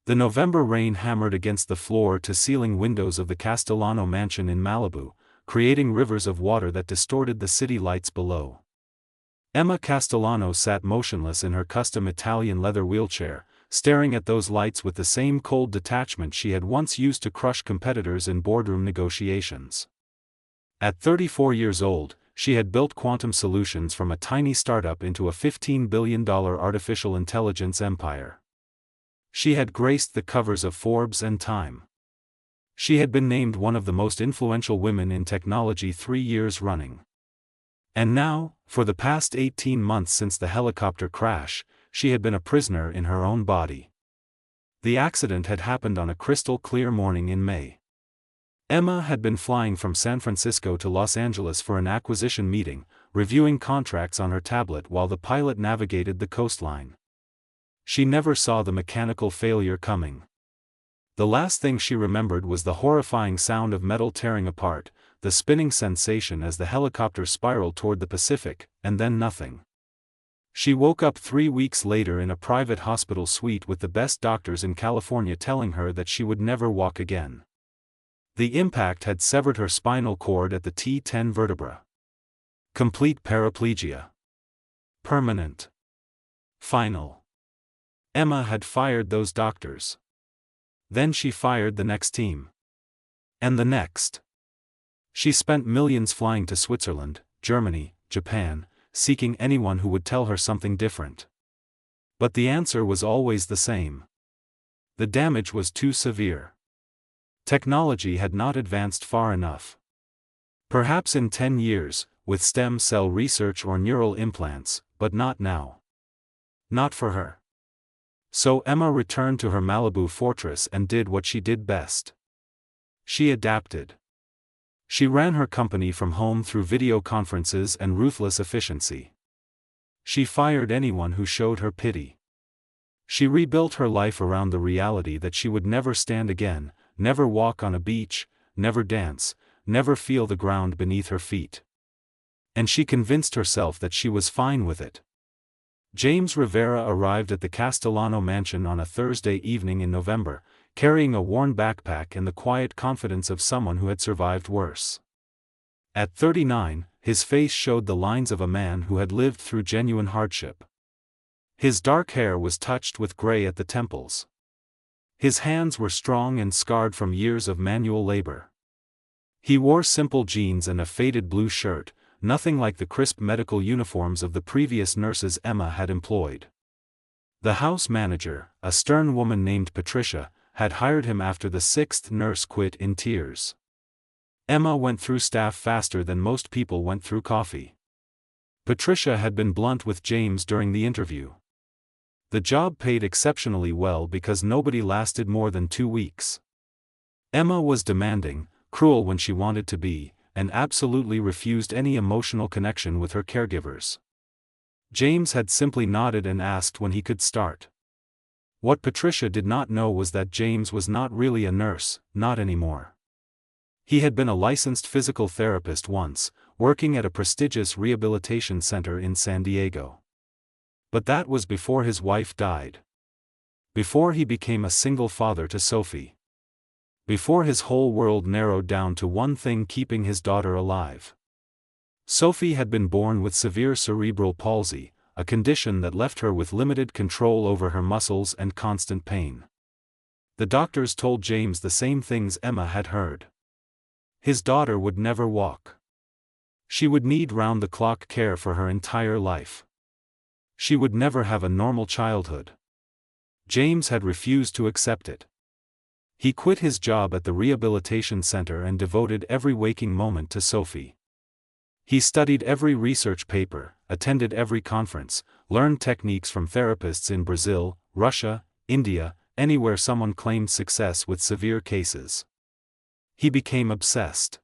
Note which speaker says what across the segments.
Speaker 1: The November rain hammered against the floor-to-ceiling windows of the Castellano mansion in Malibu, creating rivers of water that distorted the city lights below. Emma Castellano sat motionless in her custom Italian leather wheelchair, staring at those lights with the same cold detachment she had once used to crush competitors in boardroom negotiations. At 34 years old, she had built quantum solutions from a tiny startup into a $15 billion artificial intelligence empire. She had graced the covers of Forbes and Time. She had been named one of the most influential women in technology 3 years running. And now, for the past 18 months since the helicopter crash, she had been a prisoner in her own body. The accident had happened on a crystal-clear morning in May. Emma had been flying from San Francisco to Los Angeles for an acquisition meeting, reviewing contracts on her tablet while the pilot navigated the coastline. She never saw the mechanical failure coming. The last thing she remembered was the horrifying sound of metal tearing apart, the spinning sensation as the helicopter spiraled toward the Pacific, and then nothing. She woke up 3 weeks later in a private hospital suite with the best doctors in California telling her that she would never walk again. The impact had severed her spinal cord at the T10 vertebra. Complete paraplegia. Permanent. Final. Emma had fired those doctors. Then she fired the next team. And the next. She spent millions flying to Switzerland, Germany, Japan, seeking anyone who would tell her something different. But the answer was always the same. The damage was too severe. Technology had not advanced far enough. Perhaps in 10 years, with stem cell research or neural implants, but not now. Not for her. So Emma returned to her Malibu fortress and did what she did best. She adapted. She ran her company from home through video conferences and ruthless efficiency. She fired anyone who showed her pity. She rebuilt her life around the reality that she would never stand again, never walk on a beach, never dance, never feel the ground beneath her feet. And she convinced herself that she was fine with it. James Rivera arrived at the Castellano mansion on a Thursday evening in November, carrying a worn backpack and the quiet confidence of someone who had survived worse. At 39, his face showed the lines of a man who had lived through genuine hardship. His dark hair was touched with gray at the temples. His hands were strong and scarred from years of manual labor. He wore simple jeans and a faded blue shirt, nothing like the crisp medical uniforms of the previous nurses Emma had employed. The house manager, a stern woman named Patricia, had hired him after the 6th nurse quit in tears. Emma went through staff faster than most people went through coffee. Patricia had been blunt with James during the interview. The job paid exceptionally well because nobody lasted more than 2 weeks. Emma was demanding, cruel when she wanted to be, and absolutely refused any emotional connection with her caregivers. James had simply nodded and asked when he could start. What Patricia did not know was that James was not really a nurse, not anymore. He had been a licensed physical therapist once, working at a prestigious rehabilitation center in San Diego. But that was before his wife died. Before he became a single father to Sophie. Before his whole world narrowed down to one thing keeping his daughter alive. Sophie had been born with severe cerebral palsy, a condition that left her with limited control over her muscles and constant pain. The doctors told James the same things Emma had heard. His daughter would never walk. She would need round-the-clock care for her entire life. She would never have a normal childhood. James had refused to accept it. He quit his job at the rehabilitation center and devoted every waking moment to Sophie. He studied every research paper, attended every conference, learned techniques from therapists in Brazil, Russia, India, anywhere someone claimed success with severe cases. He became obsessed.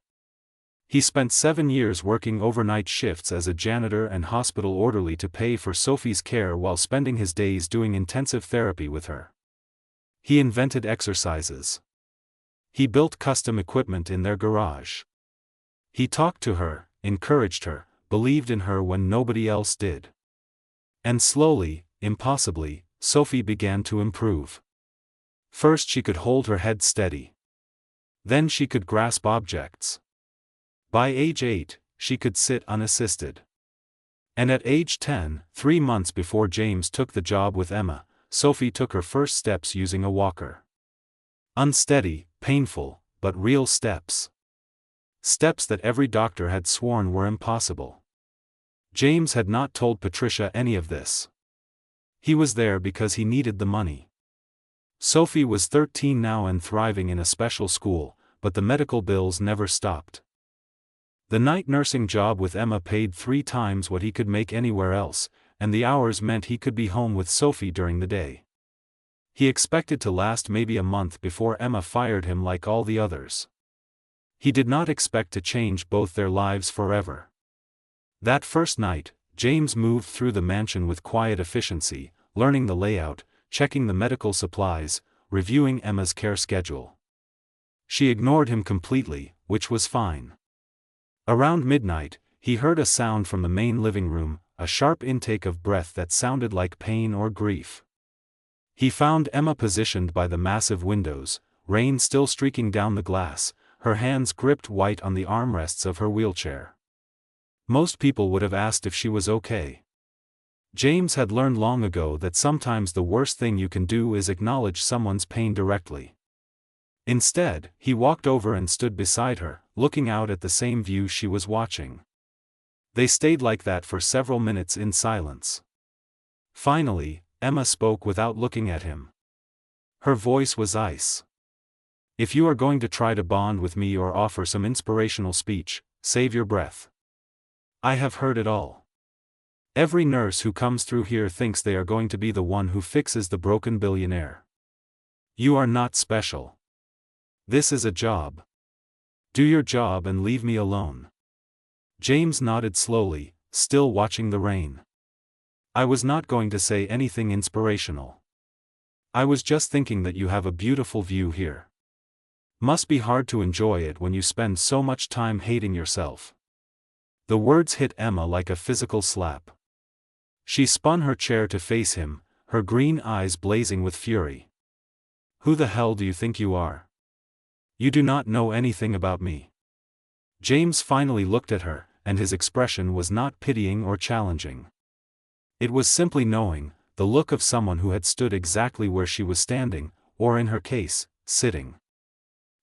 Speaker 1: He spent 7 years working overnight shifts as a janitor and hospital orderly to pay for Sophie's care while spending his days doing intensive therapy with her. He invented exercises. He built custom equipment in their garage. He talked to her, encouraged her, believed in her when nobody else did. And slowly, impossibly, Sophie began to improve. First she could hold her head steady. Then she could grasp objects. By age 8, she could sit unassisted. And at age 10, 3 months before James took the job with Emma, Sophie took her first steps using a walker. Unsteady, painful, but real steps. Steps that every doctor had sworn were impossible. James had not told Patricia any of this. He was there because he needed the money. Sophie was 13 now and thriving in a special school, but the medical bills never stopped. The night nursing job with Emma paid 3 times what he could make anywhere else, and the hours meant he could be home with Sophie during the day. He expected to last maybe a month before Emma fired him like all the others. He did not expect to change both their lives forever. That first night, James moved through the mansion with quiet efficiency, learning the layout, checking the medical supplies, reviewing Emma's care schedule. She ignored him completely, which was fine. Around midnight, he heard a sound from the main living room, a sharp intake of breath that sounded like pain or grief. He found Emma positioned by the massive windows, rain still streaking down the glass, her hands gripped white on the armrests of her wheelchair. Most people would have asked if she was okay. James had learned long ago that sometimes the worst thing you can do is acknowledge someone's pain directly. Instead, he walked over and stood beside her, looking out at the same view she was watching. They stayed like that for several minutes in silence. Finally, Emma spoke without looking at him. Her voice was ice. "If you are going to try to bond with me or offer some inspirational speech, save your breath. I have heard it all. Every nurse who comes through here thinks they are going to be the one who fixes the broken billionaire. You are not special. This is a job. Do your job and leave me alone." James nodded slowly, still watching the rain. "I was not going to say anything inspirational. I was just thinking that you have a beautiful view here. Must be hard to enjoy it when you spend so much time hating yourself." The words hit Emma like a physical slap. She spun her chair to face him, her green eyes blazing with fury. "Who the hell do you think you are? You do not know anything about me." James finally looked at her, and his expression was not pitying or challenging. It was simply knowing, the look of someone who had stood exactly where she was standing, or in her case, sitting.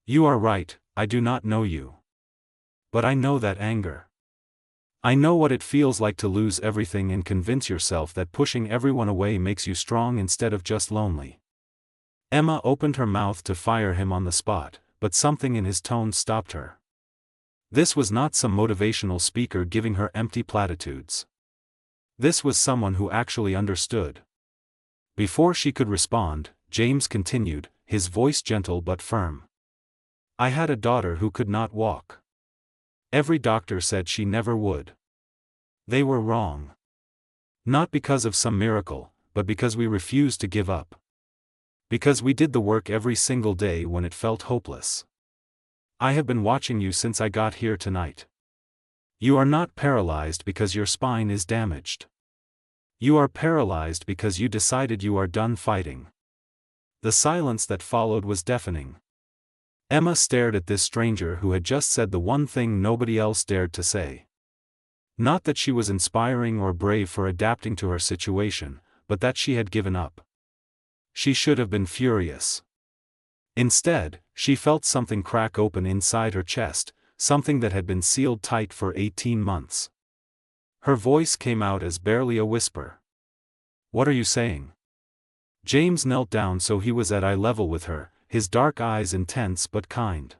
Speaker 1: "You are right, I do not know you. But I know that anger. I know what it feels like to lose everything and convince yourself that pushing everyone away makes you strong instead of just lonely." Emma opened her mouth to fire him on the spot, but something in his tone stopped her. This was not some motivational speaker giving her empty platitudes. This was someone who actually understood. Before she could respond, James continued, his voice gentle but firm. "I had a daughter who could not walk. Every doctor said she never would. They were wrong. Not because of some miracle, but because we refused to give up. Because we did the work every single day when it felt hopeless. I have been watching you since I got here tonight. You are not paralyzed because your spine is damaged. You are paralyzed because you decided you are done fighting." The silence that followed was deafening. Emma stared at this stranger who had just said the one thing nobody else dared to say. Not that she was inspiring or brave for adapting to her situation, but that she had given up. She should have been furious. Instead, she felt something crack open inside her chest, something that had been sealed tight for 18 months. Her voice came out as barely a whisper. "What are you saying?" James knelt down so he was at eye level with her, his dark eyes intense but kind.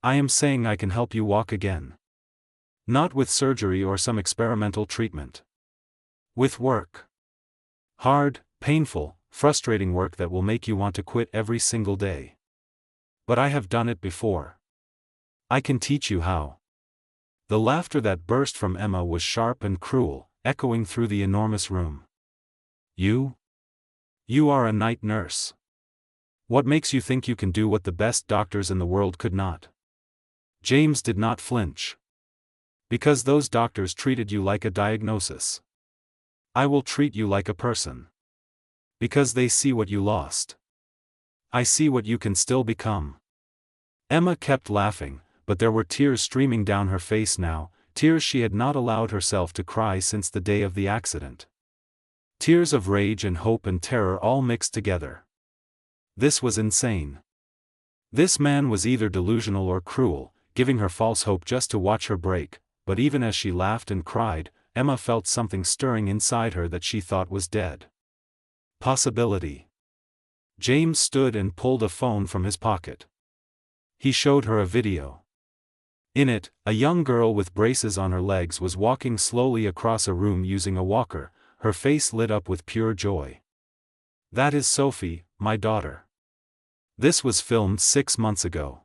Speaker 1: "I am saying I can help you walk again. Not with surgery or some experimental treatment. With work. Hard, painful, frustrating work that will make you want to quit every single day. But I have done it before. I can teach you how." The laughter that burst from Emma was sharp and cruel, echoing through the enormous room. "You? You are a night nurse. What makes you think you can do what the best doctors in the world could not?" James did not flinch. "Because those doctors treated you like a diagnosis. I will treat you like a person. Because they see what you lost. I see what you can still become." Emma kept laughing, but there were tears streaming down her face now, tears she had not allowed herself to cry since the day of the accident. Tears of rage and hope and terror all mixed together. This was insane. This man was either delusional or cruel, giving her false hope just to watch her break, but even as she laughed and cried, Emma felt something stirring inside her that she thought was dead. Possibility. James stood and pulled a phone from his pocket. He showed her a video. In it, a young girl with braces on her legs was walking slowly across a room using a walker, her face lit up with pure joy. "That is Sophie, my daughter. This was filmed 6 months ago.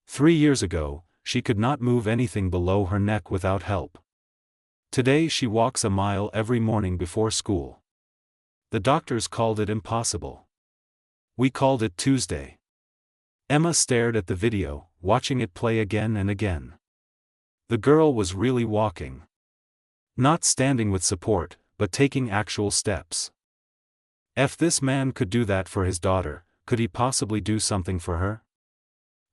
Speaker 1: 3 years ago, she could not move anything below her neck without help. Today she walks a mile every morning before school. The doctors called it impossible. We called it Tuesday." Emma stared at the video, watching it play again and again. The girl was really walking. Not standing with support, but taking actual steps. If this man could do that for his daughter, could he possibly do something for her?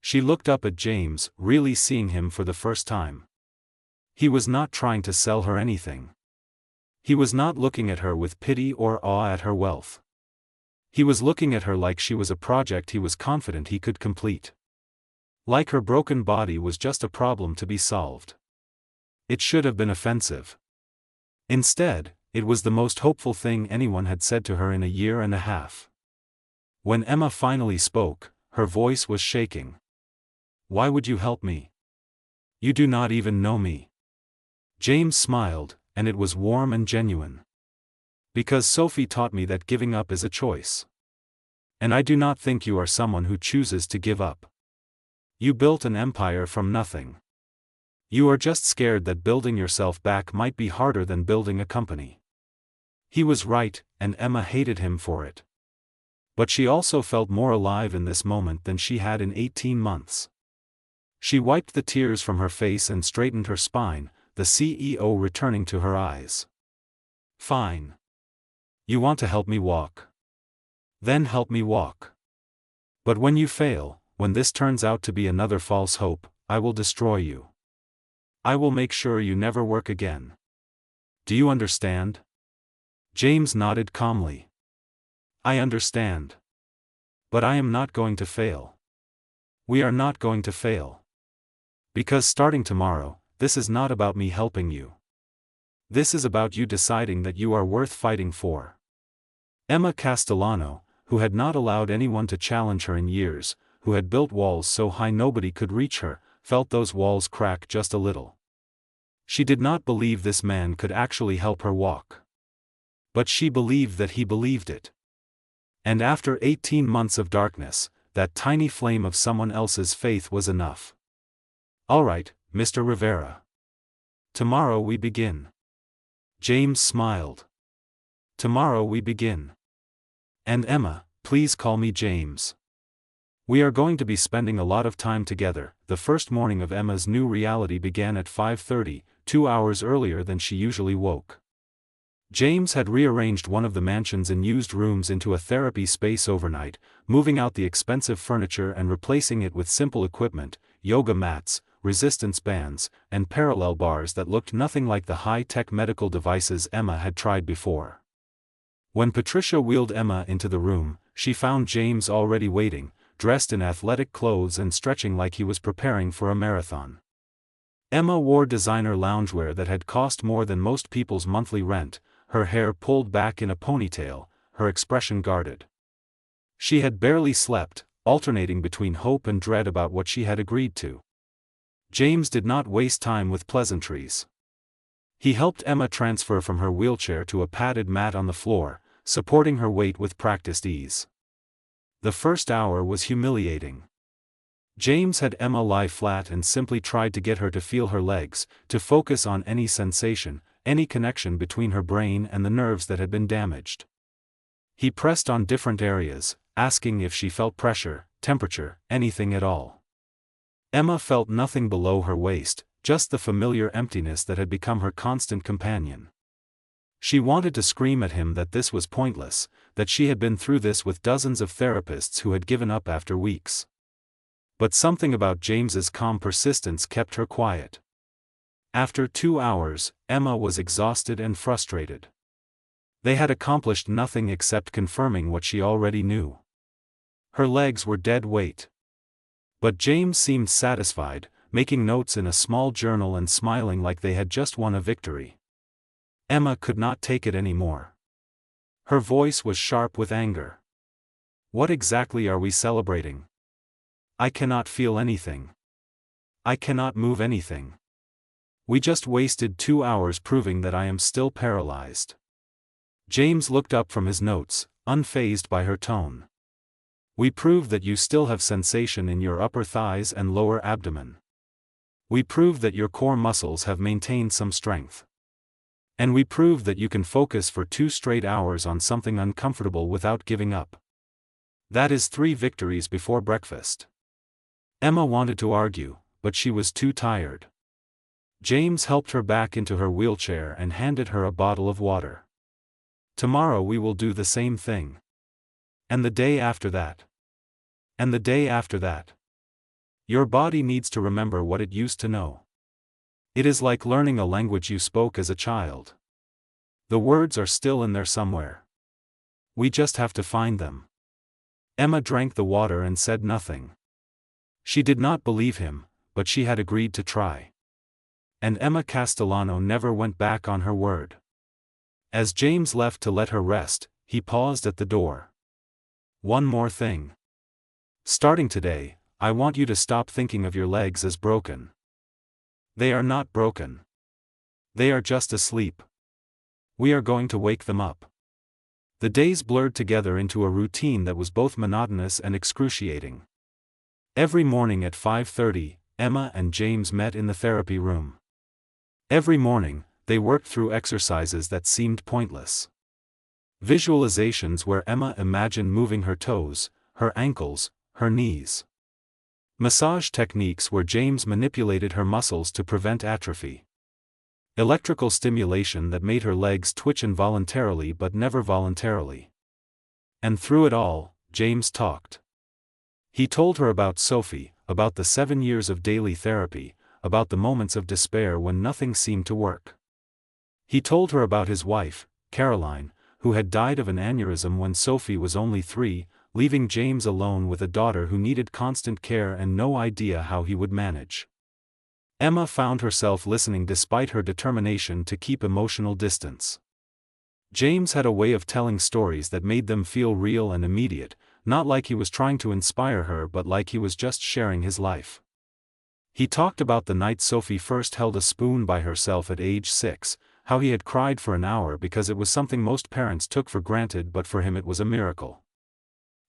Speaker 1: She looked up at James, really seeing him for the first time. He was not trying to sell her anything. He was not looking at her with pity or awe at her wealth. He was looking at her like she was a project he was confident he could complete. Like her broken body was just a problem to be solved. It should have been offensive. Instead, it was the most hopeful thing anyone had said to her in a year and a half. When Emma finally spoke, her voice was shaking. "Why would you help me? You do not even know me." James smiled, and it was warm and genuine. "Because Sophie taught me that giving up is a choice. And I do not think you are someone who chooses to give up. You built an empire from nothing. You are just scared that building yourself back might be harder than building a company." He was right, and Emma hated him for it. But she also felt more alive in this moment than she had in 18 months. She wiped the tears from her face and straightened her spine, the CEO returning to her eyes. "Fine. You want to help me walk? Then help me walk. But when you fail, when this turns out to be another false hope, I will destroy you. I will make sure you never work again. Do you understand?" James nodded calmly. "I understand. But I am not going to fail. We are not going to fail. Because starting tomorrow, this is not about me helping you. This is about you deciding that you are worth fighting for." Emma Castellano, who had not allowed anyone to challenge her in years, who had built walls so high nobody could reach her, felt those walls crack just a little. She did not believe this man could actually help her walk. But she believed that he believed it. And after 18 months of darkness, that tiny flame of someone else's faith was enough. "All right, Mr. Rivera. Tomorrow we begin." James smiled. "Tomorrow we begin. And Emma, please call me James. We are going to be spending a lot of time together." The first morning of Emma's new reality began at 5:30, 2 hours earlier than she usually woke. James had rearranged one of the mansion's unused rooms into a therapy space overnight, moving out the expensive furniture and replacing it with simple equipment, yoga mats, resistance bands, and parallel bars that looked nothing like the high-tech medical devices Emma had tried before. When Patricia wheeled Emma into the room, she found James already waiting, dressed in athletic clothes and stretching like he was preparing for a marathon. Emma wore designer loungewear that had cost more than most people's monthly rent, her hair pulled back in a ponytail, her expression guarded. She had barely slept, alternating between hope and dread about what she had agreed to. James did not waste time with pleasantries. He helped Emma transfer from her wheelchair to a padded mat on the floor, supporting her weight with practiced ease. The first hour was humiliating. James had Emma lie flat and simply tried to get her to feel her legs, to focus on any sensation, any connection between her brain and the nerves that had been damaged. He pressed on different areas, asking if she felt pressure, temperature, anything at all. Emma felt nothing below her waist, just the familiar emptiness that had become her constant companion. She wanted to scream at him that this was pointless, that she had been through this with dozens of therapists who had given up after weeks. But something about James's calm persistence kept her quiet. After 2 hours, Emma was exhausted and frustrated. They had accomplished nothing except confirming what she already knew. Her legs were dead weight. But James seemed satisfied, making notes in a small journal and smiling like they had just won a victory. Emma could not take it anymore. Her voice was sharp with anger. What exactly are we celebrating? I cannot feel anything. I cannot move anything. We just wasted 2 hours proving that I am still paralyzed. James looked up from his notes, unfazed by her tone. We proved that you still have sensation in your upper thighs and lower abdomen. We proved that your core muscles have maintained some strength. And we proved that you can focus for 2 straight hours on something uncomfortable without giving up. That is 3 victories before breakfast. Emma wanted to argue, but she was too tired. James helped her back into her wheelchair and handed her a bottle of water. Tomorrow we will do the same thing. And the day after that. And the day after that. Your body needs to remember what it used to know. It is like learning a language you spoke as a child. The words are still in there somewhere. We just have to find them. Emma drank the water and said nothing. She did not believe him, but she had agreed to try. And Emma Castellano never went back on her word. As James left to let her rest, he paused at the door. One more thing. Starting today, I want you to stop thinking of your legs as broken. They are not broken. They are just asleep. We are going to wake them up. The days blurred together into a routine that was both monotonous and excruciating. Every morning at 5:30, Emma and James met in the therapy room. Every morning, they worked through exercises that seemed pointless. Visualizations where Emma imagined moving her toes, her ankles, her knees. Massage techniques where James manipulated her muscles to prevent atrophy. Electrical stimulation that made her legs twitch involuntarily but never voluntarily. And through it all, James talked. He told her about Sophie, about the 7 years of daily therapy, about the moments of despair when nothing seemed to work. He told her about his wife, Caroline, who had died of an aneurysm when Sophie was only 3, leaving James alone with a daughter who needed constant care and no idea how he would manage. Emma found herself listening despite her determination to keep emotional distance. James had a way of telling stories that made them feel real and immediate, not like he was trying to inspire her but like he was just sharing his life. He talked about the night Sophie first held a spoon by herself at age 6, how he had cried for an hour because it was something most parents took for granted but for him it was a miracle.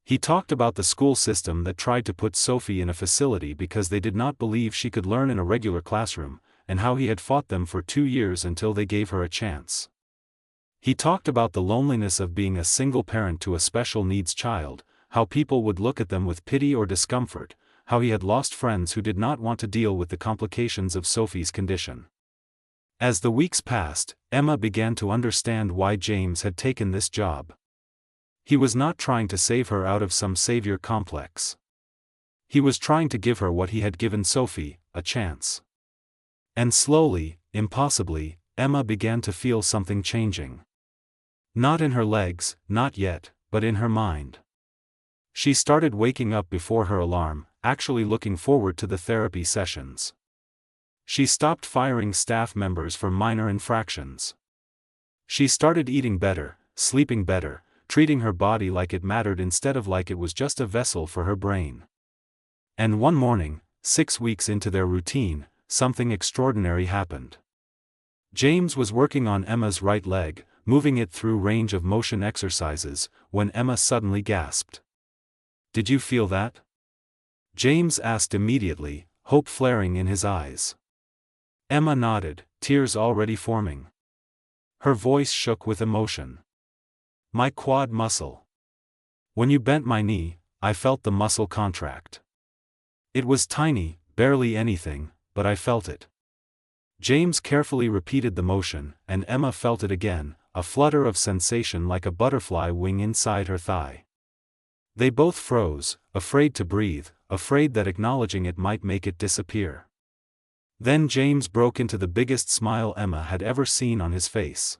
Speaker 1: He talked about the school system that tried to put Sophie in a facility because they did not believe she could learn in a regular classroom, and how he had fought them for 2 years until they gave her a chance. He talked about the loneliness of being a single parent to a special needs child, how people would look at them with pity or discomfort, how he had lost friends who did not want to deal with the complications of Sophie's condition. As the weeks passed, Emma began to understand why James had taken this job. He was not trying to save her out of some savior complex. He was trying to give her what he had given Sophie, a chance. And slowly, impossibly, Emma began to feel something changing. Not in her legs, not yet, but in her mind. She started waking up before her alarm, actually looking forward to the therapy sessions. She stopped firing staff members for minor infractions. She started eating better, sleeping better, treating her body like it mattered instead of like it was just a vessel for her brain. And one morning, 6 weeks into their routine, something extraordinary happened. James was working on Emma's right leg, moving it through range of motion exercises, when Emma suddenly gasped. "Did you feel that?" James asked immediately, hope flaring in his eyes. Emma nodded, tears already forming. Her voice shook with emotion. "My quad muscle. When you bent my knee, I felt the muscle contract. It was tiny, barely anything, but I felt it." James carefully repeated the motion, and Emma felt it again, a flutter of sensation like a butterfly wing inside her thigh. They both froze, afraid to breathe, afraid that acknowledging it might make it disappear. Then James broke into the biggest smile Emma had ever seen on his face.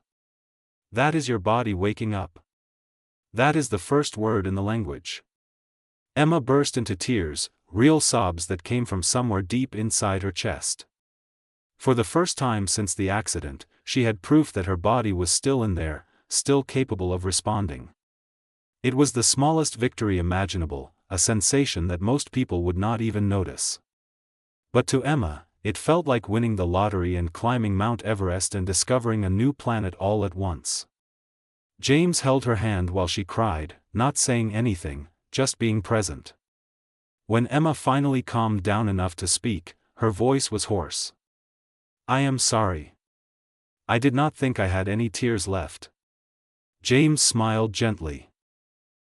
Speaker 1: "That is your body waking up. That is the first word in the language." Emma burst into tears, real sobs that came from somewhere deep inside her chest. For the first time since the accident, she had proof that her body was still in there, still capable of responding. It was the smallest victory imaginable, a sensation that most people would not even notice. But to Emma, it felt like winning the lottery and climbing Mount Everest and discovering a new planet all at once. James held her hand while she cried, not saying anything, just being present. When Emma finally calmed down enough to speak, her voice was hoarse. "I am sorry. I did not think I had any tears left." James smiled gently.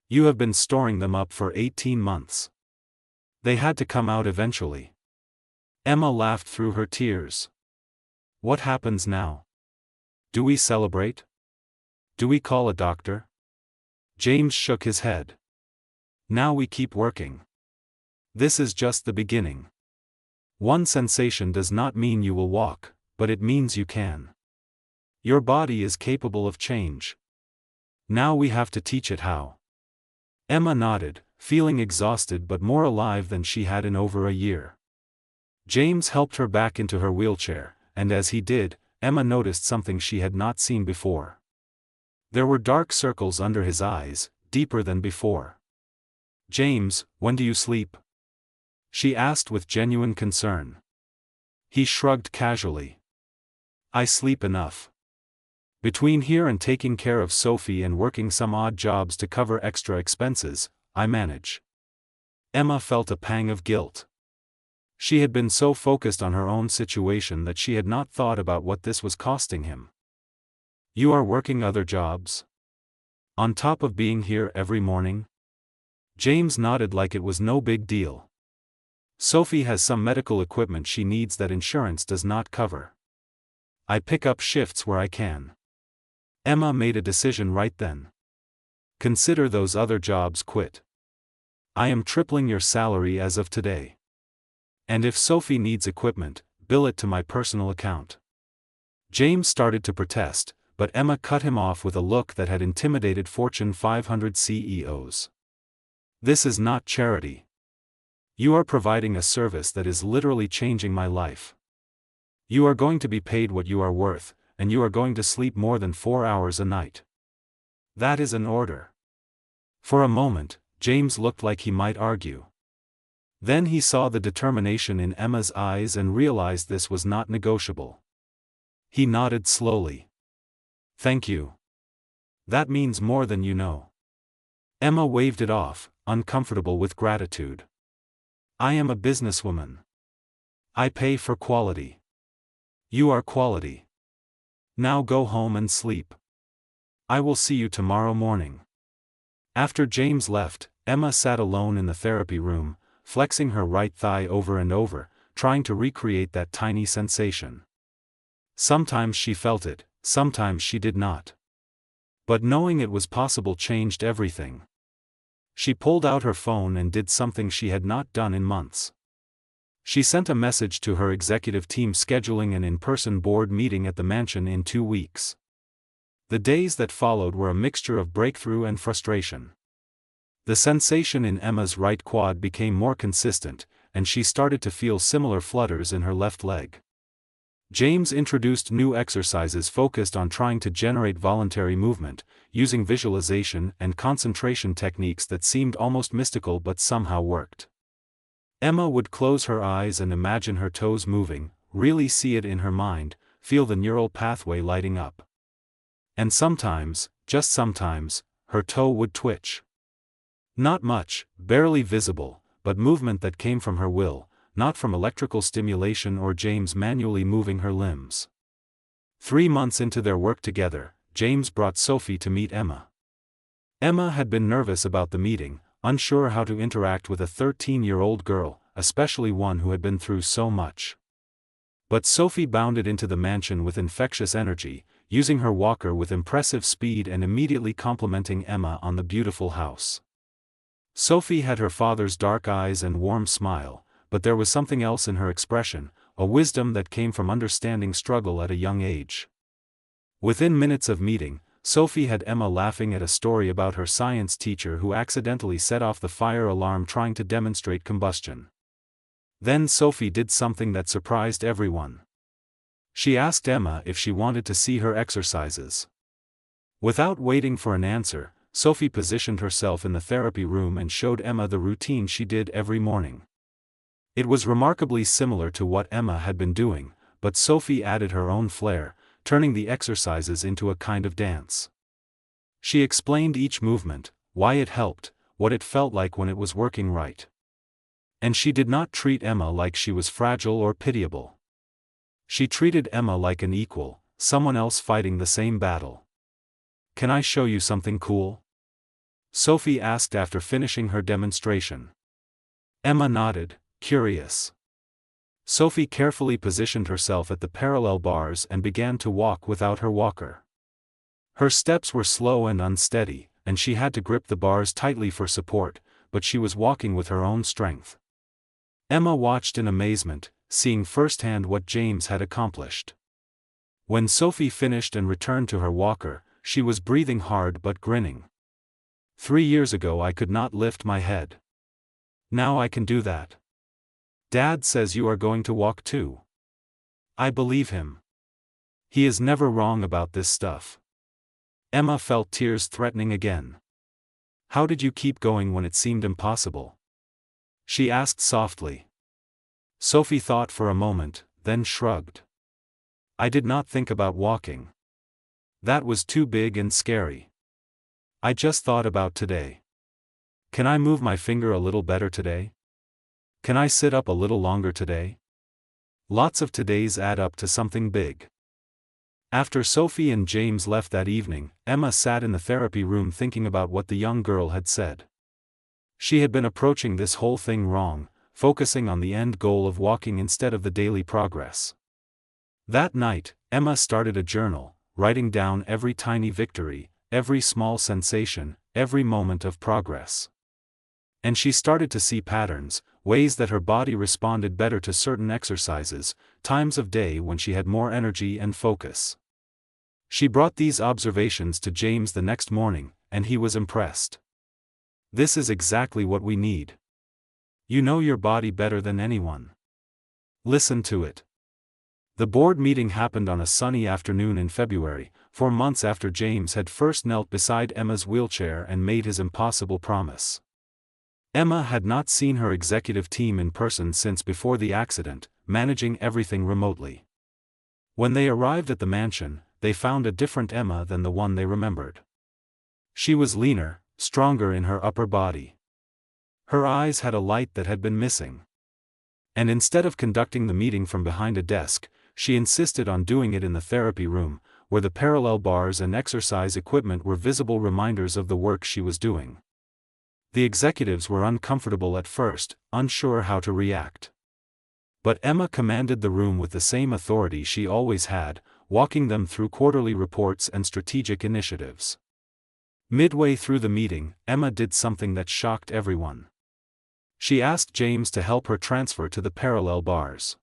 Speaker 1: "You have been storing them up for 18 months. They had to come out eventually." Emma laughed through her tears. "What happens now? Do we celebrate? Do we call a doctor?" James shook his head. "Now we keep working. This is just the beginning. One sensation does not mean you will walk, but it means you can. Your body is capable of change. Now we have to teach it how." Emma nodded, feeling exhausted but more alive than she had in over a year. James helped her back into her wheelchair, and as he did, Emma noticed something she had not seen before. There were dark circles under his eyes, deeper than before. "James, when do you sleep?" she asked with genuine concern. He shrugged casually. "I sleep enough. Between here and taking care of Sophie and working some odd jobs to cover extra expenses, I manage." Emma felt a pang of guilt. She had been so focused on her own situation that she had not thought about what this was costing him. "You are working other jobs? On top of being here every morning?" James nodded like it was no big deal. "Sophie has some medical equipment she needs that insurance does not cover. I pick up shifts where I can." Emma made a decision right then. "Consider those other jobs quit. I am tripling your salary as of today. And if Sophie needs equipment, bill it to my personal account." James started to protest, but Emma cut him off with a look that had intimidated Fortune 500 CEOs. "This is not charity. You are providing a service that is literally changing my life. You are going to be paid what you are worth, and you are going to sleep more than 4 hours a night. That is an order." For a moment, James looked like he might argue. Then he saw the determination in Emma's eyes and realized this was not negotiable. He nodded slowly. "Thank you. That means more than you know." Emma waved it off, uncomfortable with gratitude. "I am a businesswoman. I pay for quality. You are quality. Now go home and sleep. I will see you tomorrow morning." After James left, Emma sat alone in the therapy room, flexing her right thigh over and over, trying to recreate that tiny sensation. Sometimes she felt it, sometimes she did not. But knowing it was possible changed everything. She pulled out her phone and did something she had not done in months. She sent a message to her executive team scheduling an in-person board meeting at the mansion in 2 weeks. The days that followed were a mixture of breakthrough and frustration. The sensation in Emma's right quad became more consistent, and she started to feel similar flutters in her left leg. James introduced new exercises focused on trying to generate voluntary movement, using visualization and concentration techniques that seemed almost mystical but somehow worked. Emma would close her eyes and imagine her toes moving, really see it in her mind, feel the neural pathway lighting up. And sometimes, just sometimes, her toe would twitch. Not much, barely visible, but movement that came from her will, not from electrical stimulation or James manually moving her limbs. 3 months into their work together, James brought Sophie to meet Emma. Emma had been nervous about the meeting, unsure how to interact with a 13-year-old girl, especially one who had been through so much. But Sophie bounded into the mansion with infectious energy, using her walker with impressive speed and immediately complimenting Emma on the beautiful house. Sophie had her father's dark eyes and warm smile, but there was something else in her expression, a wisdom that came from understanding struggle at a young age. Within minutes of meeting, Sophie had Emma laughing at a story about her science teacher who accidentally set off the fire alarm trying to demonstrate combustion. Then Sophie did something that surprised everyone. She asked Emma if she wanted to see her exercises. Without waiting for an answer, Sophie positioned herself in the therapy room and showed Emma the routine she did every morning. It was remarkably similar to what Emma had been doing, but Sophie added her own flair, turning the exercises into a kind of dance. She explained each movement, why it helped, what it felt like when it was working right. And she did not treat Emma like she was fragile or pitiable. She treated Emma like an equal, someone else fighting the same battle. "Can I show you something cool?" Sophie asked after finishing her demonstration. Emma nodded, curious. Sophie carefully positioned herself at the parallel bars and began to walk without her walker. Her steps were slow and unsteady, and she had to grip the bars tightly for support, but she was walking with her own strength. Emma watched in amazement, seeing firsthand what James had accomplished. When Sophie finished and returned to her walker, she was breathing hard but grinning. 3 years ago I could not lift my head. Now I can do that. Dad says you are going to walk too. I believe him. He is never wrong about this stuff. Emma felt tears threatening again. How did you keep going when it seemed impossible? She asked softly. Sophie thought for a moment, then shrugged. I did not think about walking. That was too big and scary. I just thought about today. Can I move my finger a little better today? Can I sit up a little longer today? Lots of todays add up to something big. After Sophie and James left that evening, Emma sat in the therapy room thinking about what the young girl had said. She had been approaching this whole thing wrong, focusing on the end goal of walking instead of the daily progress. That night, Emma started a journal, writing down every tiny victory, every small sensation, every moment of progress. And she started to see patterns, ways that her body responded better to certain exercises, times of day when she had more energy and focus. She brought these observations to James the next morning, and he was impressed. This is exactly what we need. You know your body better than anyone. Listen to it. The board meeting happened on a sunny afternoon in February, 4 months after James had first knelt beside Emma's wheelchair and made his impossible promise. Emma had not seen her executive team in person since before the accident, managing everything remotely. When they arrived at the mansion, they found a different Emma than the one they remembered. She was leaner, stronger in her upper body. Her eyes had a light that had been missing. And instead of conducting the meeting from behind a desk, she insisted on doing it in the therapy room, where the parallel bars and exercise equipment were visible reminders of the work she was doing. The executives were uncomfortable at first, unsure how to react. But Emma commanded the room with the same authority she always had, walking them through quarterly reports and strategic initiatives. Midway through the meeting, Emma did something that shocked everyone. She asked James to help her transfer to the parallel bars.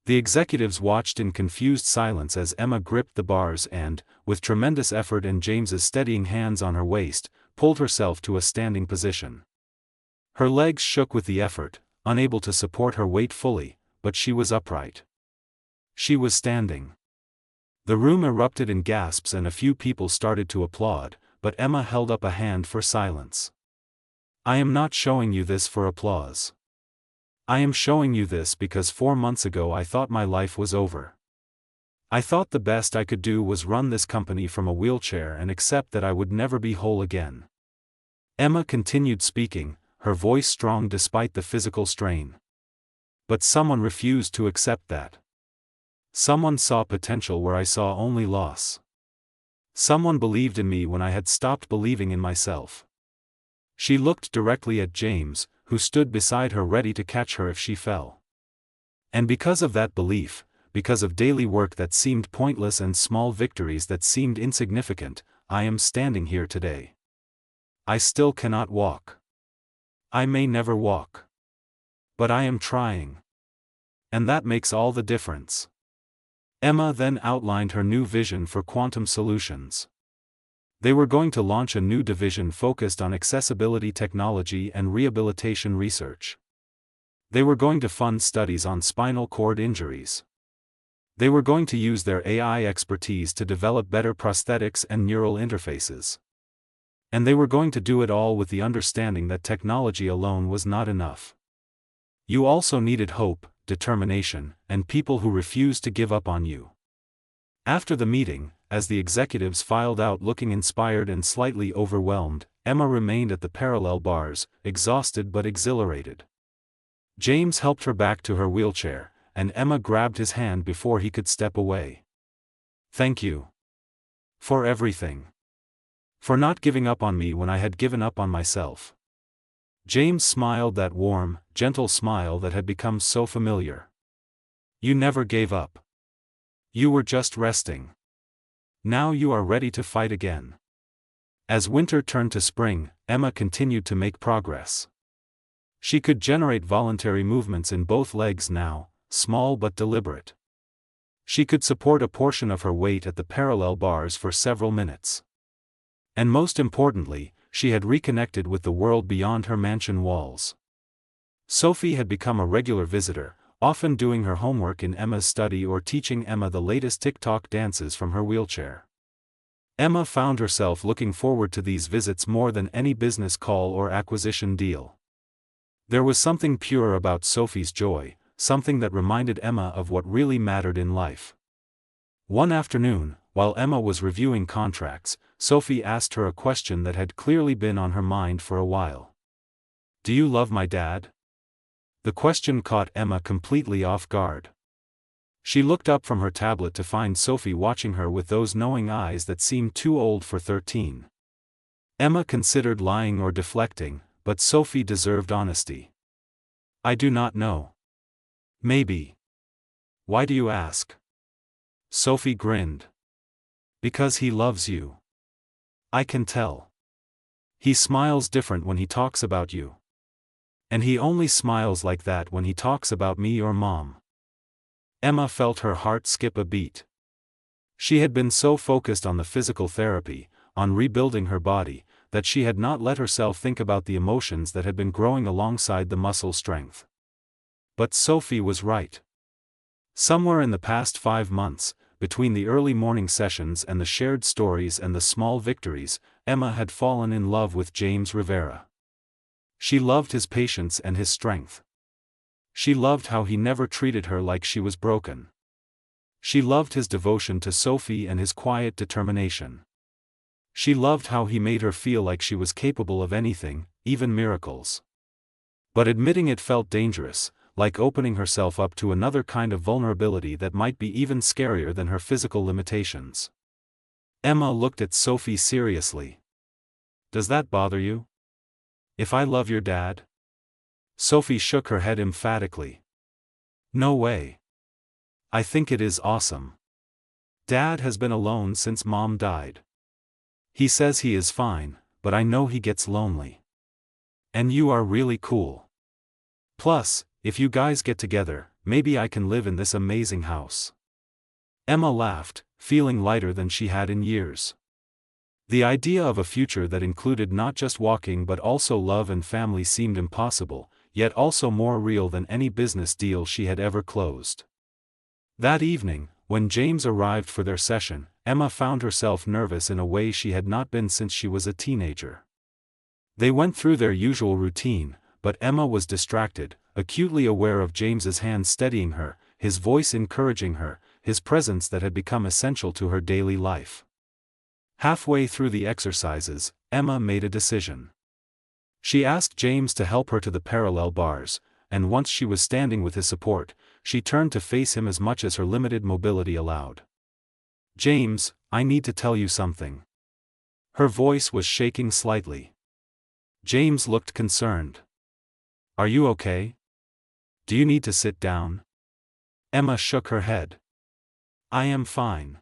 Speaker 1: The executives watched in confused silence as Emma gripped the bars and, with tremendous effort and James's steadying hands on her waist, pulled herself to a standing position. Her legs shook with the effort, unable to support her weight fully, but she was upright. She was standing. The room erupted in gasps and a few people started to applaud, but Emma held up a hand for silence. I am not showing you this for applause. I am showing you this because 4 months ago I thought my life was over. I thought the best I could do was run this company from a wheelchair and accept that I would never be whole again. Emma continued speaking, her voice strong despite the physical strain. But someone refused to accept that. Someone saw potential where I saw only loss. Someone believed in me when I had stopped believing in myself. She looked directly at James, who stood beside her ready to catch her if she fell. And because of that belief, because of daily work that seemed pointless and small victories that seemed insignificant, I am standing here today. I still cannot walk. I may never walk. But I am trying. And that makes all the difference. Emma then outlined her new vision for quantum solutions. They were going to launch a new division focused on accessibility technology and rehabilitation research. They were going to fund studies on spinal cord injuries. They were going to use their AI expertise to develop better prosthetics and neural interfaces. And they were going to do it all with the understanding that technology alone was not enough. You also needed hope, determination, and people who refused to give up on you. After the meeting, as the executives filed out looking inspired and slightly overwhelmed, Emma remained at the parallel bars, exhausted but exhilarated. James helped her back to her wheelchair, and Emma grabbed his hand before he could step away. Thank you. For everything. For not giving up on me when I had given up on myself. James smiled, that warm, gentle smile that had become so familiar. You never gave up. You were just resting. Now you are ready to fight again. As winter turned to spring, Emma continued to make progress. She could generate voluntary movements in both legs now, small but deliberate. She could support a portion of her weight at the parallel bars for several minutes. And most importantly, she had reconnected with the world beyond her mansion walls. Sophie had become a regular visitor, often doing her homework in Emma's study or teaching Emma the latest TikTok dances from her wheelchair. Emma found herself looking forward to these visits more than any business call or acquisition deal. There was something pure about Sophie's joy, something that reminded Emma of what really mattered in life. One afternoon, while Emma was reviewing contracts, Sophie asked her a question that had clearly been on her mind for a while. Do you love my dad? The question caught Emma completely off guard. She looked up from her tablet to find Sophie watching her with those knowing eyes that seemed too old for 13. Emma considered lying or deflecting, but Sophie deserved honesty. I do not know. Maybe. Why do you ask? Sophie grinned. Because he loves you. I can tell. He smiles different when he talks about you. And he only smiles like that when he talks about me or Mom. Emma felt her heart skip a beat. She had been so focused on the physical therapy, on rebuilding her body, that she had not let herself think about the emotions that had been growing alongside the muscle strength. But Sophie was right. Somewhere in the past 5 months, between the early morning sessions and the shared stories and the small victories, Emma had fallen in love with James Rivera. She loved his patience and his strength. She loved how he never treated her like she was broken. She loved his devotion to Sophie and his quiet determination. She loved how he made her feel like she was capable of anything, even miracles. But admitting it felt dangerous, like opening herself up to another kind of vulnerability that might be even scarier than her physical limitations. Emma looked at Sophie seriously. Does that bother you? If I love your dad? Sophie shook her head emphatically. No way. I think it is awesome. Dad has been alone since Mom died. He says he is fine, but I know he gets lonely. And you are really cool. Plus, if you guys get together, maybe I can live in this amazing house. Emma laughed, feeling lighter than she had in years. The idea of a future that included not just walking but also love and family seemed impossible, yet also more real than any business deal she had ever closed. That evening, when James arrived for their session, Emma found herself nervous in a way she had not been since she was a teenager. They went through their usual routine, but Emma was distracted, acutely aware of James's hand steadying her, his voice encouraging her, his presence that had become essential to her daily life. Halfway through the exercises, Emma made a decision. She asked James to help her to the parallel bars, and once she was standing with his support, she turned to face him as much as her limited mobility allowed. James, I need to tell you something. Her voice was shaking slightly. James looked concerned. Are you okay? Do you need to sit down? Emma shook her head. I am fine.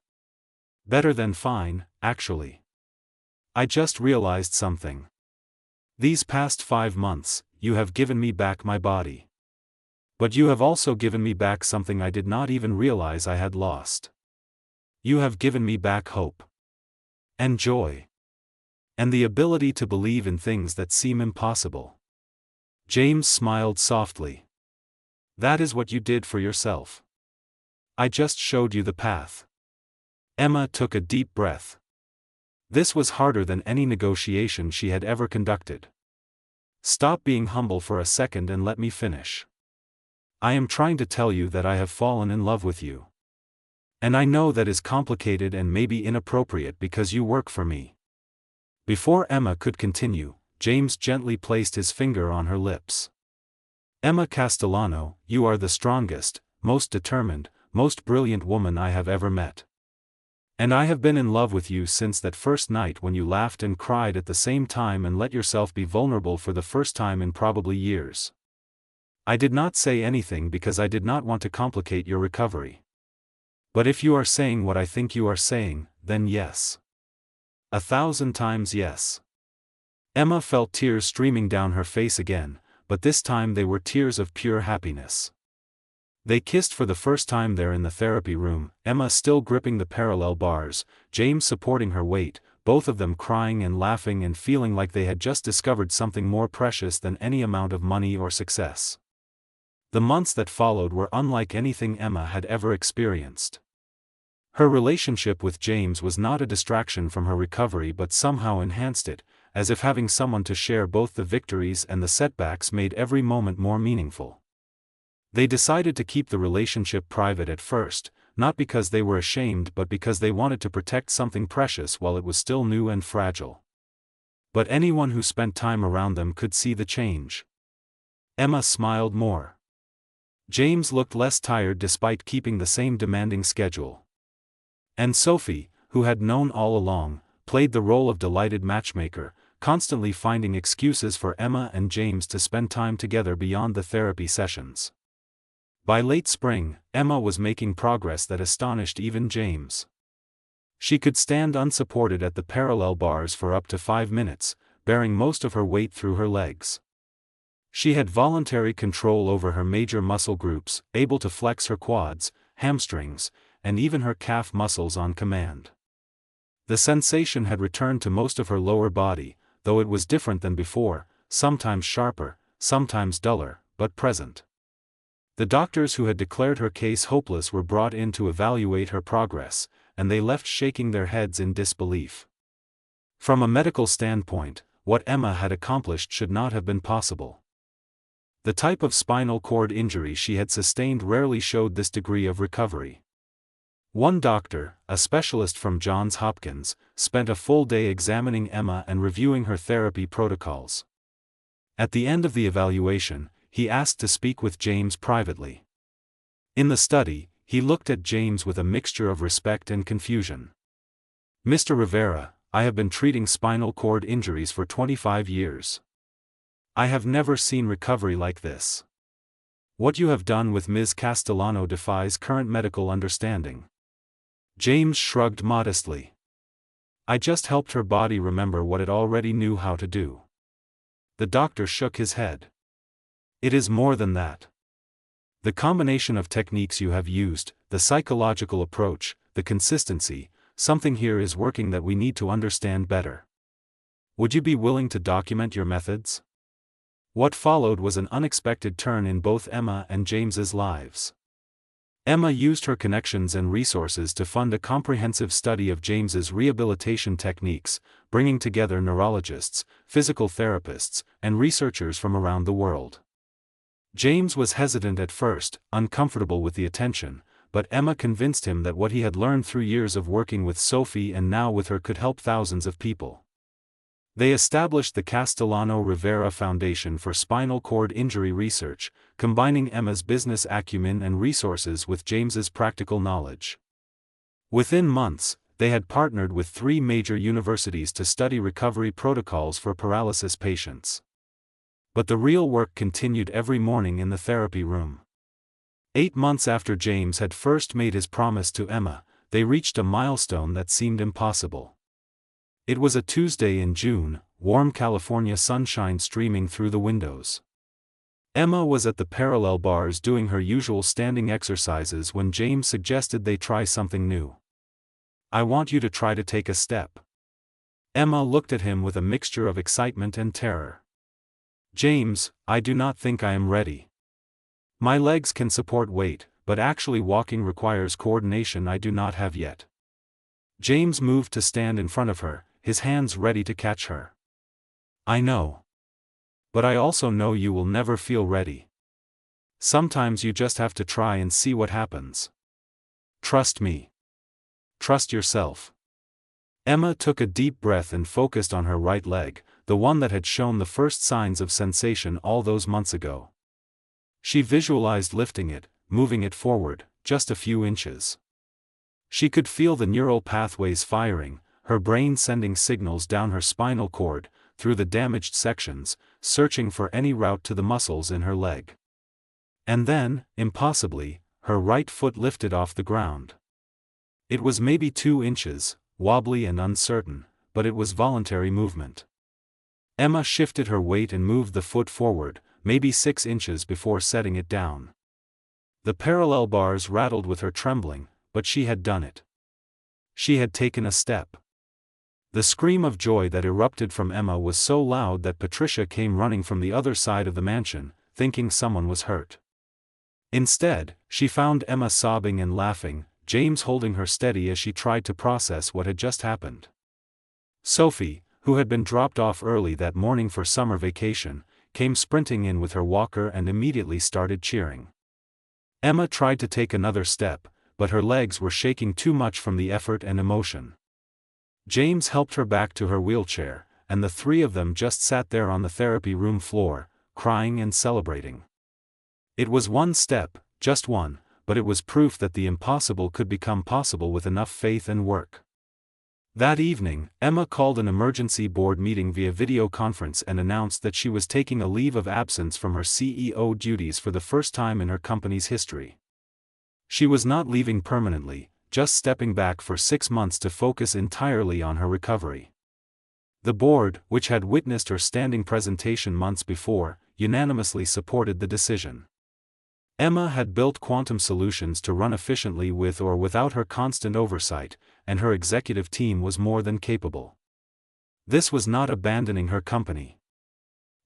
Speaker 1: Better than fine, actually. I just realized something. These past 5 months, you have given me back my body. But you have also given me back something I did not even realize I had lost. You have given me back hope. And joy. And the ability to believe in things that seem impossible. James smiled softly. That is what you did for yourself. I just showed you the path. Emma took a deep breath. This was harder than any negotiation she had ever conducted. Stop being humble for a second and let me finish. I am trying to tell you that I have fallen in love with you. And I know that is complicated and maybe inappropriate because you work for me. Before Emma could continue, James gently placed his finger on her lips. Emma Castellano, you are the strongest, most determined, most brilliant woman I have ever met. And I have been in love with you since that first night when you laughed and cried at the same time and let yourself be vulnerable for the first time in probably years. I did not say anything because I did not want to complicate your recovery. But if you are saying what I think you are saying, then yes. 1,000 times yes. Emma felt tears streaming down her face again, but this time they were tears of pure happiness. They kissed for the first time there in the therapy room, Emma still gripping the parallel bars, James supporting her weight, both of them crying and laughing and feeling like they had just discovered something more precious than any amount of money or success. The months that followed were unlike anything Emma had ever experienced. Her relationship with James was not a distraction from her recovery but somehow enhanced it, as if having someone to share both the victories and the setbacks made every moment more meaningful. They decided to keep the relationship private at first, not because they were ashamed but because they wanted to protect something precious while it was still new and fragile. But anyone who spent time around them could see the change. Emma smiled more. James looked less tired despite keeping the same demanding schedule. And Sophie, who had known all along, played the role of delighted matchmaker, constantly finding excuses for Emma and James to spend time together beyond the therapy sessions. By late spring, Emma was making progress that astonished even James. She could stand unsupported at the parallel bars for up to 5 minutes, bearing most of her weight through her legs. She had voluntary control over her major muscle groups, able to flex her quads, hamstrings, and even her calf muscles on command. The sensation had returned to most of her lower body, though it was different than before, sometimes sharper, sometimes duller, but present. The doctors who had declared her case hopeless were brought in to evaluate her progress, and they left shaking their heads in disbelief. From a medical standpoint, what Emma had accomplished should not have been possible. The type of spinal cord injury she had sustained rarely showed this degree of recovery. One doctor, a specialist from Johns Hopkins, spent a full day examining Emma and reviewing her therapy protocols. At the end of the evaluation, he asked to speak with James privately. In the study, he looked at James with a mixture of respect and confusion. "Mr. Rivera, I have been treating spinal cord injuries for 25 years. I have never seen recovery like this. What you have done with Ms. Castellano defies current medical understanding." James shrugged modestly. "I just helped her body remember what it already knew how to do." The doctor shook his head. "It is more than that. The combination of techniques you have used, the psychological approach, the consistency, something here is working that we need to understand better. Would you be willing to document your methods?" What followed was an unexpected turn in both Emma and James's lives. Emma used her connections and resources to fund a comprehensive study of James's rehabilitation techniques, bringing together neurologists, physical therapists, and researchers from around the world. James was hesitant at first, uncomfortable with the attention, but Emma convinced him that what he had learned through years of working with Sophie and now with her could help thousands of people. They established the Castellano Rivera Foundation for Spinal Cord Injury Research, combining Emma's business acumen and resources with James's practical knowledge. Within months, they had partnered with 3 major universities to study recovery protocols for paralysis patients. But the real work continued every morning in the therapy room. 8 months after James had first made his promise to Emma, they reached a milestone that seemed impossible. It was a Tuesday in June, warm California sunshine streaming through the windows. Emma was at the parallel bars doing her usual standing exercises when James suggested they try something new. "I want you to try to take a step." Emma looked at him with a mixture of excitement and terror. "James, I do not think I am ready. My legs can support weight, but actually walking requires coordination I do not have yet." James moved to stand in front of her, his hands ready to catch her. "I know. But I also know you will never feel ready. Sometimes you just have to try and see what happens. Trust me. Trust yourself." Emma took a deep breath and focused on her right leg, the one that had shown the first signs of sensation all those months ago. She visualized lifting it, moving it forward, just a few inches. She could feel the neural pathways firing, her brain sending signals down her spinal cord, through the damaged sections, searching for any route to the muscles in her leg. And then, impossibly, her right foot lifted off the ground. It was maybe 2 inches, wobbly and uncertain, but it was voluntary movement. Emma shifted her weight and moved the foot forward, maybe 6 inches before setting it down. The parallel bars rattled with her trembling, but she had done it. She had taken a step. The scream of joy that erupted from Emma was so loud that Patricia came running from the other side of the mansion, thinking someone was hurt. Instead, she found Emma sobbing and laughing, James holding her steady as she tried to process what had just happened. Sophie, who had been dropped off early that morning for summer vacation, came sprinting in with her walker and immediately started cheering. Emma tried to take another step, but her legs were shaking too much from the effort and emotion. James helped her back to her wheelchair, and the three of them just sat there on the therapy room floor, crying and celebrating. It was one step, just one, but it was proof that the impossible could become possible with enough faith and work. That evening, Emma called an emergency board meeting via video conference and announced that she was taking a leave of absence from her CEO duties for the first time in her company's history. She was not leaving permanently, just stepping back for 6 months to focus entirely on her recovery. The board, which had witnessed her standing presentation months before, unanimously supported the decision. Emma had built quantum solutions to run efficiently with or without her constant oversight, and her executive team was more than capable. This was not abandoning her company.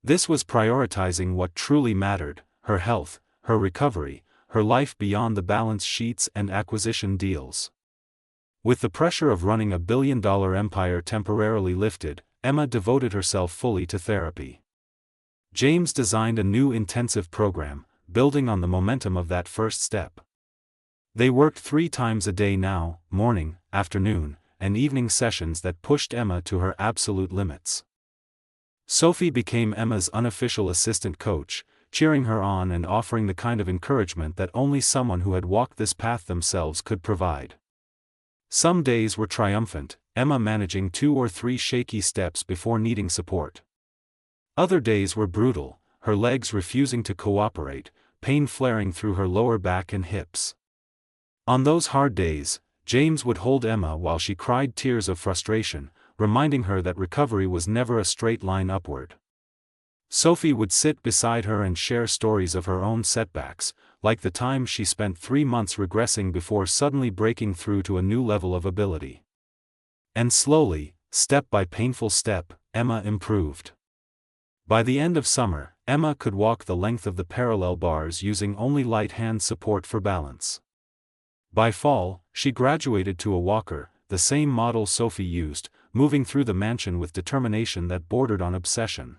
Speaker 1: This was prioritizing what truly mattered: her health, her recovery, her life beyond the balance sheets and acquisition deals. With the pressure of running a billion-dollar empire temporarily lifted, Emma devoted herself fully to therapy. James designed a new intensive program, building on the momentum of that first step. They worked 3 times a day now, morning, afternoon, and evening sessions that pushed Emma to her absolute limits. Sophie became Emma's unofficial assistant coach, cheering her on and offering the kind of encouragement that only someone who had walked this path themselves could provide. Some days were triumphant, Emma managing 2 or 3 shaky steps before needing support. Other days were brutal, her legs refusing to cooperate, pain flaring through her lower back and hips. On those hard days, James would hold Emma while she cried tears of frustration, reminding her that recovery was never a straight line upward. Sophie would sit beside her and share stories of her own setbacks, like the time she spent 3 months regressing before suddenly breaking through to a new level of ability. And slowly, step by painful step, Emma improved. By the end of summer, Emma could walk the length of the parallel bars using only light hand support for balance. By fall, she graduated to a walker, the same model Sophie used, moving through the mansion with determination that bordered on obsession.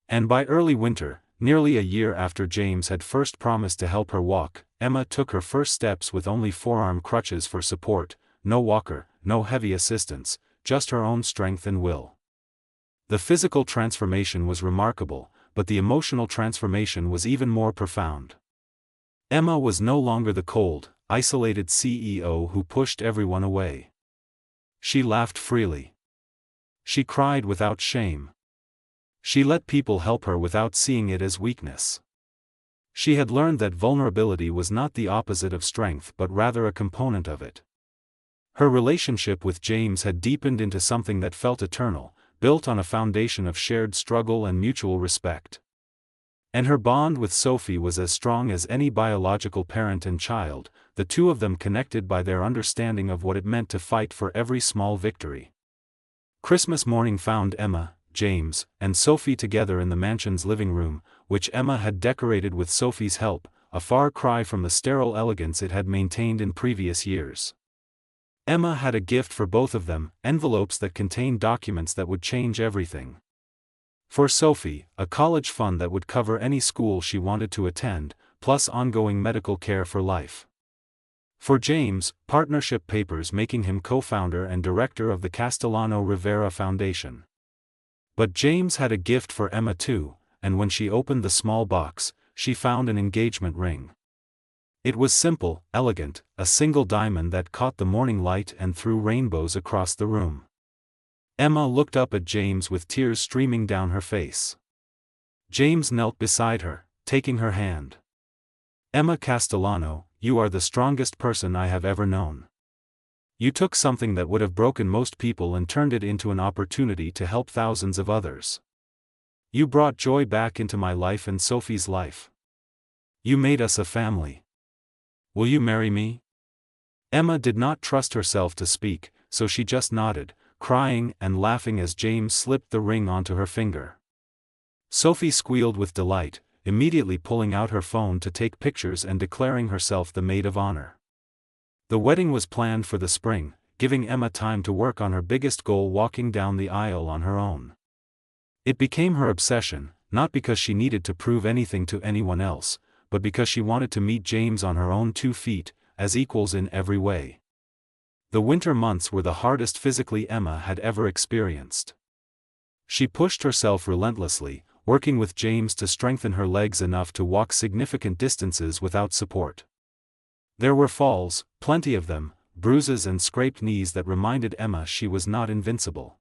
Speaker 1: And by early winter, nearly a year after James had first promised to help her walk, Emma took her first steps with only forearm crutches for support, no walker, no heavy assistance, just her own strength and will. The physical transformation was remarkable, but the emotional transformation was even more profound. Emma was no longer the cold, isolated CEO who pushed everyone away. She laughed freely. She cried without shame. She let people help her without seeing it as weakness. She had learned that vulnerability was not the opposite of strength but rather a component of it. Her relationship with James had deepened into something that felt eternal, built on a foundation of shared struggle and mutual respect. And her bond with Sophie was as strong as any biological parent and child, the two of them connected by their understanding of what it meant to fight for every small victory. Christmas morning found Emma, James, and Sophie together in the mansion's living room, which Emma had decorated with Sophie's help, a far cry from the sterile elegance it had maintained in previous years. Emma had a gift for both of them, envelopes that contained documents that would change everything. For Sophie, a college fund that would cover any school she wanted to attend, plus ongoing medical care for life. For James, partnership papers making him co-founder and director of the Castellano Rivera Foundation. But James had a gift for Emma too, and when she opened the small box, she found an engagement ring. It was simple, elegant, a single diamond that caught the morning light and threw rainbows across the room. Emma looked up at James with tears streaming down her face. James knelt beside her, taking her hand. "Emma Castellano, you are the strongest person I have ever known. You took something that would have broken most people and turned it into an opportunity to help thousands of others. You brought joy back into my life and Sophie's life. You made us a family. Will you marry me?" Emma did not trust herself to speak, so she just nodded, crying and laughing as James slipped the ring onto her finger. Sophie squealed with delight, immediately pulling out her phone to take pictures and declaring herself the maid of honor. The wedding was planned for the spring, giving Emma time to work on her biggest goal, walking down the aisle on her own. It became her obsession, not because she needed to prove anything to anyone else, but because she wanted to meet James on her own 2 feet, as equals in every way. The winter months were the hardest physically Emma had ever experienced. She pushed herself relentlessly, working with James to strengthen her legs enough to walk significant distances without support. There were falls, plenty of them, bruises and scraped knees that reminded Emma she was not invincible.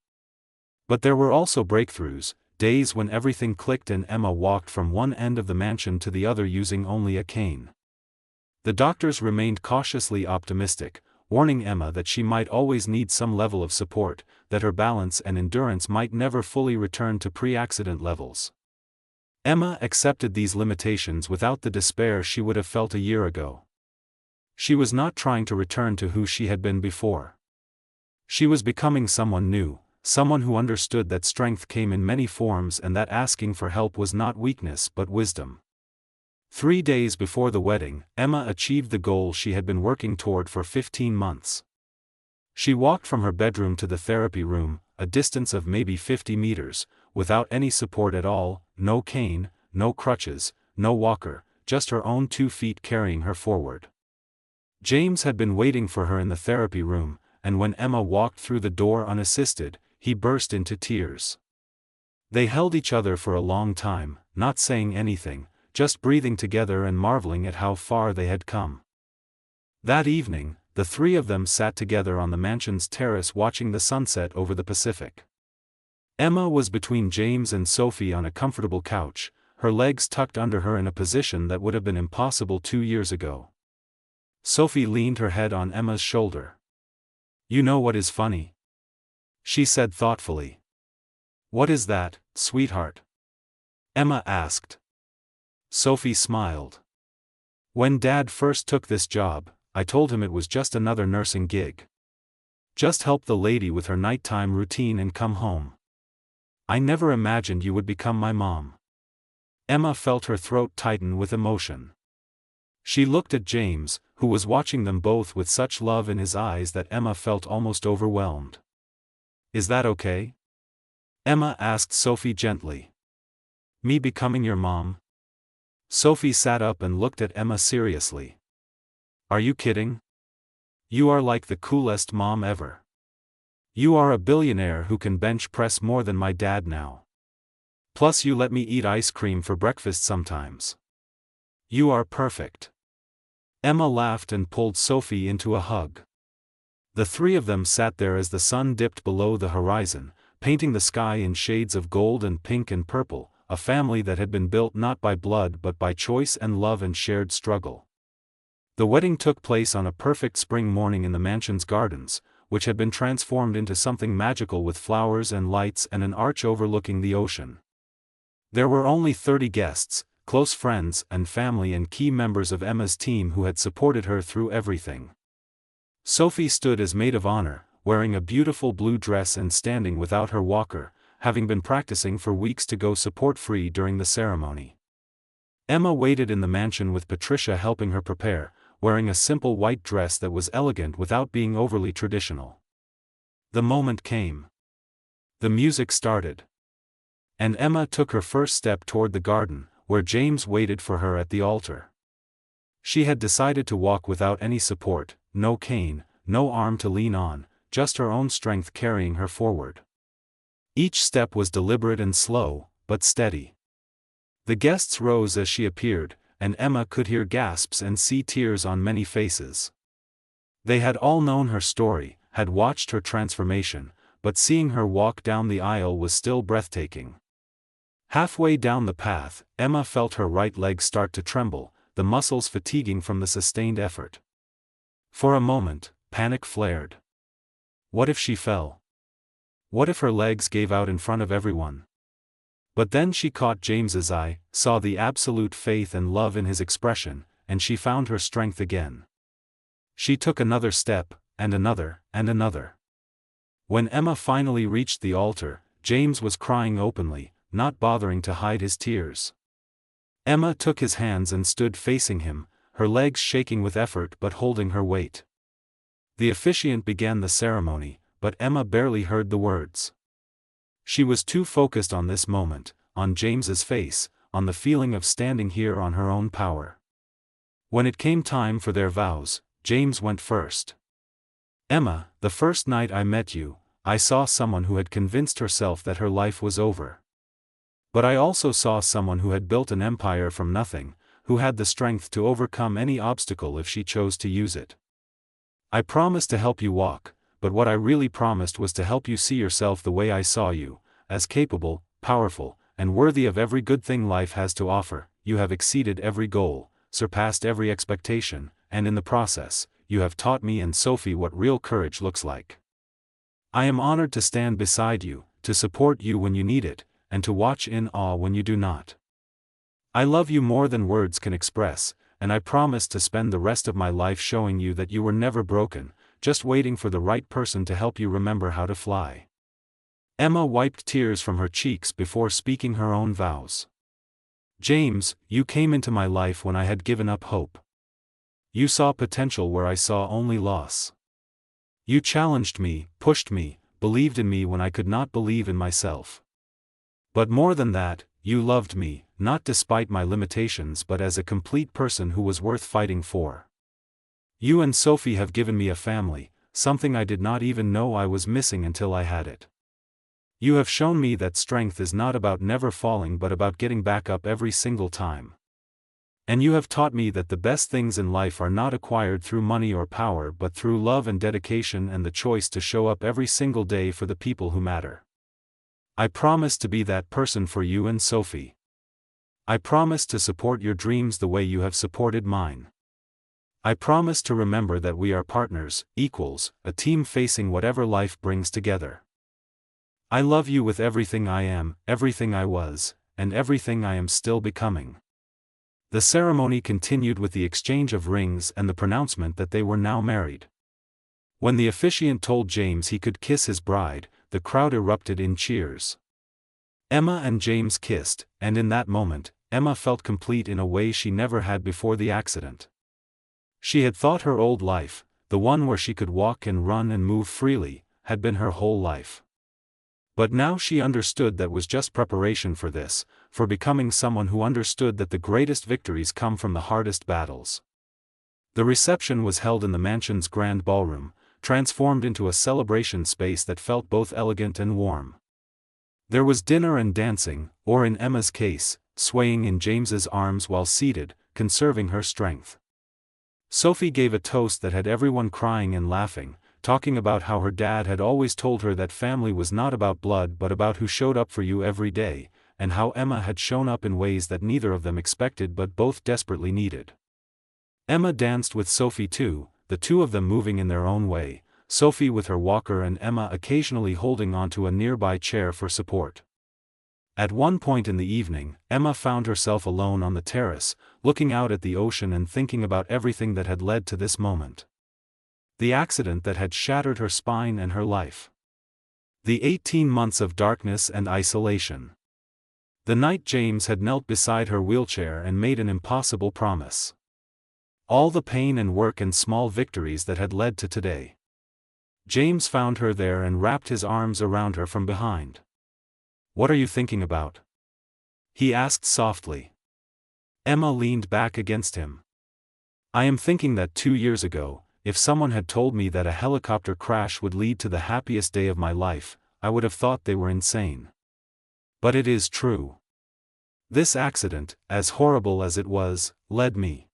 Speaker 1: But there were also breakthroughs, days when everything clicked and Emma walked from one end of the mansion to the other using only a cane. The doctors remained cautiously optimistic, warning Emma that she might always need some level of support, that her balance and endurance might never fully return to pre-accident levels. Emma accepted these limitations without the despair she would have felt a year ago. She was not trying to return to who she had been before. She was becoming someone new, someone who understood that strength came in many forms and that asking for help was not weakness but wisdom. 3 days before the wedding, Emma achieved the goal she had been working toward for 15 months. She walked from her bedroom to the therapy room, a distance of maybe 50 meters, without any support at all, no cane, no crutches, no walker, just her own 2 feet carrying her forward. James had been waiting for her in the therapy room, and when Emma walked through the door unassisted, he burst into tears. They held each other for a long time, not saying anything, just breathing together and marveling at how far they had come. That evening, the 3 of them sat together on the mansion's terrace watching the sunset over the Pacific. Emma was between James and Sophie on a comfortable couch, her legs tucked under her in a position that would have been impossible 2 years ago. Sophie leaned her head on Emma's shoulder. "You know what is funny?" she said thoughtfully. "What is that, sweetheart?" Emma asked. Sophie smiled. "When Dad first took this job, I told him it was just another nursing gig. Just help the lady with her nighttime routine and come home. I never imagined you would become my mom." Emma felt her throat tighten with emotion. She looked at James, who was watching them both with such love in his eyes that Emma felt almost overwhelmed. "Is that okay?" Emma asked Sophie gently. "Me becoming your mom?" Sophie sat up and looked at Emma seriously. "Are you kidding? You are like the coolest mom ever. You are a billionaire who can bench press more than my dad now. Plus you let me eat ice cream for breakfast sometimes. You are perfect." Emma laughed and pulled Sophie into a hug. The 3 of them sat there as the sun dipped below the horizon, painting the sky in shades of gold and pink and purple, a family that had been built not by blood but by choice and love and shared struggle. The wedding took place on a perfect spring morning in the mansion's gardens, which had been transformed into something magical with flowers and lights and an arch overlooking the ocean. There were only 30 guests, close friends and family and key members of Emma's team who had supported her through everything. Sophie stood as maid of honor, wearing a beautiful blue dress and standing without her walker, having been practicing for weeks to go support-free during the ceremony. Emma waited in the mansion with Patricia helping her prepare, wearing a simple white dress that was elegant without being overly traditional. The moment came. The music started. And Emma took her first step toward the garden, where James waited for her at the altar. She had decided to walk without any support, no cane, no arm to lean on, just her own strength carrying her forward. Each step was deliberate and slow, but steady. The guests rose as she appeared, and Emma could hear gasps and see tears on many faces. They had all known her story, had watched her transformation, but seeing her walk down the aisle was still breathtaking. Halfway down the path, Emma felt her right leg start to tremble, the muscles fatiguing from the sustained effort. For a moment, panic flared. What if she fell? What if her legs gave out in front of everyone? But then she caught James's eye, saw the absolute faith and love in his expression, and she found her strength again. She took another step, and another, and another. When Emma finally reached the altar, James was crying openly, not bothering to hide his tears. Emma took his hands and stood facing him, her legs shaking with effort but holding her weight. The officiant began the ceremony, but Emma barely heard the words. She was too focused on this moment, on James's face, on the feeling of standing here on her own power. When it came time for their vows, James went first. Emma, the first night I met you, I saw someone who had convinced herself that her life was over. But I also saw someone who had built an empire from nothing, who had the strength to overcome any obstacle if she chose to use it. I promised to help you walk, but what I really promised was to help you see yourself the way I saw you, as capable, powerful, and worthy of every good thing life has to offer. You have exceeded every goal, surpassed every expectation, and in the process, you have taught me and Sophie what real courage looks like. I am honored to stand beside you, to support you when you need it, and to watch in awe when you do not. I love you more than words can express, and I promise to spend the rest of my life showing you that you were never broken, just waiting for the right person to help you remember how to fly. Emma wiped tears from her cheeks before speaking her own vows. James, you came into my life when I had given up hope. You saw potential where I saw only loss. You challenged me, pushed me, believed in me when I could not believe in myself. But more than that, you loved me, not despite my limitations but as a complete person who was worth fighting for. You and Sophie have given me a family, something I did not even know I was missing until I had it. You have shown me that strength is not about never falling but about getting back up every single time. And you have taught me that the best things in life are not acquired through money or power but through love and dedication and the choice to show up every single day for the people who matter. I promise to be that person for you and Sophie. I promise to support your dreams the way you have supported mine. I promise to remember that we are partners, equals, a team facing whatever life brings together. I love you with everything I am, everything I was, and everything I am still becoming. The ceremony continued with the exchange of rings and the pronouncement that they were now married. When the officiant told James he could kiss his bride, the crowd erupted in cheers. Emma and James kissed, and in that moment, Emma felt complete in a way she never had before the accident. She had thought her old life, the one where she could walk and run and move freely, had been her whole life. But now she understood that was just preparation for this, for becoming someone who understood that the greatest victories come from the hardest battles. The reception was held in the mansion's grand ballroom, transformed into a celebration space that felt both elegant and warm. There was dinner and dancing, or in Emma's case, swaying in James's arms while seated, conserving her strength. Sophie gave a toast that had everyone crying and laughing, talking about how her dad had always told her that family was not about blood but about who showed up for you every day, and how Emma had shown up in ways that neither of them expected but both desperately needed. Emma danced with Sophie too, the two of them moving in their own way, Sophie with her walker and Emma occasionally holding onto a nearby chair for support. At one point in the evening, Emma found herself alone on the terrace, looking out at the ocean and thinking about everything that had led to this moment. The accident that had shattered her spine and her life. The 18 months of darkness and isolation. The night James had knelt beside her wheelchair and made an impossible promise. All the pain and work and small victories that had led to today. James found her there and wrapped his arms around her from behind. "What are you thinking about?" he asked softly. Emma leaned back against him. "I am thinking that 2 years ago, if someone had told me that a helicopter crash would lead to the happiest day of my life, I would have thought they were insane. But it is true. This accident, as horrible as it was, led me